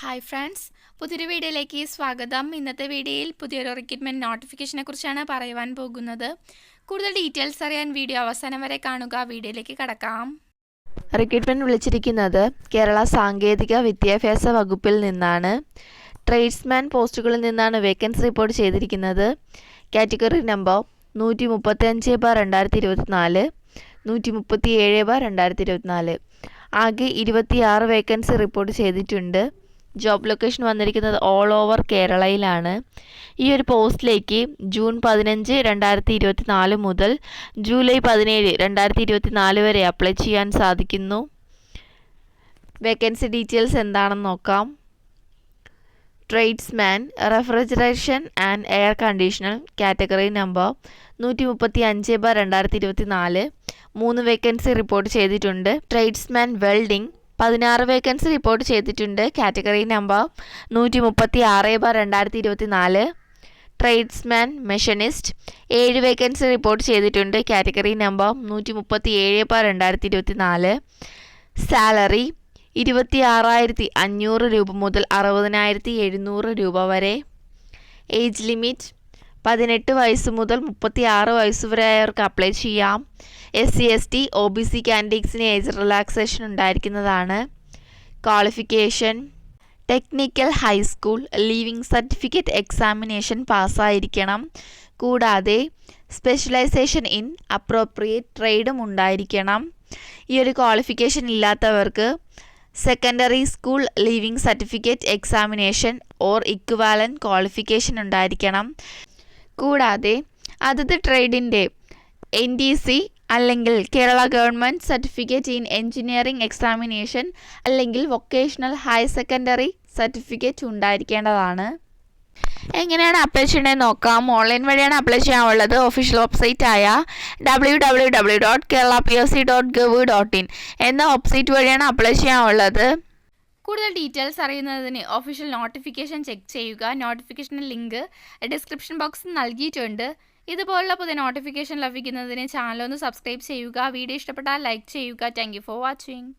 Hi friends, പുതിയൊരു വീഡിയോയിലേക്ക് സ്വാഗതം. ഇന്നത്തെ വീഡിയോയിൽ പുതിയൊരു റിക്രൂട്ട്മെൻറ്റ് നോട്ടിഫിക്കേഷനെ കുറിച്ചാണ് പറയുവാൻ പോകുന്നത്. കൂടുതൽ ഡീറ്റെയിൽസ് അറിയാൻ വീഡിയോ അവസാനം വരെ കാണുക. വീഡിയോയിലേക്ക് കടക്കാം. റിക്രൂട്ട്മെന്റ് വിളിച്ചിരിക്കുന്നത് കേരള സാങ്കേതിക വിദ്യാഭ്യാസ വകുപ്പിൽ നിന്നാണ്. ട്രേഡ്സ്മാൻ പോസ്റ്റുകളിൽ നിന്നാണ് വേക്കൻസി റിപ്പോർട്ട് ചെയ്തിരിക്കുന്നത്. Category number 135/2024, 137/2024. ആകെ 26 വേക്കൻസി റിപ്പോർട്ട് ചെയ്തിട്ടുണ്ട്. ജോബ് ലൊക്കേഷൻ വന്നിരിക്കുന്നത് ഓൾ ഓവർ കേരളയിലാണ്. ഈ ഒരു പോസ്റ്റിലേക്ക് ജൂൺ 15, 2024 മുതൽ ജൂലൈ 17, 2024 വരെ അപ്ലൈ ചെയ്യാൻ സാധിക്കുന്നു. വേക്കൻസി ഡീറ്റെയിൽസ് എന്താണെന്ന് നോക്കാം. Tradesman refrigeration and air conditioner category number 135/2024, 3 vacancy report ചെയ്തിട്ടുണ്ട്. ട്രേഡ്സ്മാൻ വെൽഡിംഗ് 16 വേക്കൻസി റിപ്പോർട്ട് ചെയ്തിട്ടുണ്ട്. Category number 136/2024. Tradesman machinist 7 vacancy report ചെയ്തിട്ടുണ്ട്. Category number 137/2024. സാലറി 26,500 രൂപ മുതൽ 60,700 രൂപ വരെ. ഏജ് ലിമിറ്റ് 18 വയസ്സ് മുതൽ 36 വയസ്സ് വരെ ആയവർക്ക് അപ്ലൈ ചെയ്യാം. SC ST OBC കാൻഡിഡേറ്റ്സിന് ഏജ് റിലാക്സേഷൻ ഉണ്ടായിരിക്കുന്നതാണ്. Qualification technical high school leaving certificate examination പാസ്സായിരിക്കണം. കൂടാതെ സ്പെഷ്യലൈസേഷൻ ഇൻ അപ്രോപ്രിയേറ്റ് ട്രേഡും ഉണ്ടായിരിക്കണം. ഈ ഒരു ക്വാളിഫിക്കേഷൻ ഇല്ലാത്തവർക്ക് secondary school leaving certificate examination or equivalent qualification ഉണ്ടായിരിക്കണം. കൂടാതെ അതത് ട്രേഡിൻ്റെ NTC അല്ലെങ്കിൽ Kerala government certificate in engineering examination അല്ലെങ്കിൽ വൊക്കേഷണൽ ഹയർ സെക്കൻഡറി സർട്ടിഫിക്കറ്റ് ഉണ്ടായിരിക്കേണ്ടതാണ്. എങ്ങനെയാണ് അപ്ലൈ ചെയ്യേണ്ടത് നോക്കാം. ഓൺലൈൻ വഴിയാണ് അപ്ലൈ ചെയ്യാനുള്ളത്. ഒഫീഷ്യൽ വെബ്സൈറ്റായ www.keralapoc.gov.in എന്ന വെബ്സൈറ്റ് വഴിയാണ് അപ്ലൈ ചെയ്യാനുള്ളത്. കൂടുതൽ ഡീറ്റെയിൽസ് അറിയുന്നതിന് ഒഫീഷ്യൽ നോട്ടിഫിക്കേഷൻ ചെക്ക് ചെയ്യുക. നോട്ടിഫിക്കേഷൻ ലിങ്ക് ഡിസ്ക്രിപ്ഷൻ ബോക്സിൽ നൽകിയിട്ടുണ്ട്. ഇതുപോലുള്ള പുതിയ നോട്ടിഫിക്കേഷൻ ലഭിക്കുന്നതിന് ചാനൽ ഒന്ന് സബ്സ്ക്രൈബ് ചെയ്യുക. വീഡിയോ ഇഷ്ടപ്പെട്ടാൽ ലൈക്ക് ചെയ്യുക. Thank you for watching.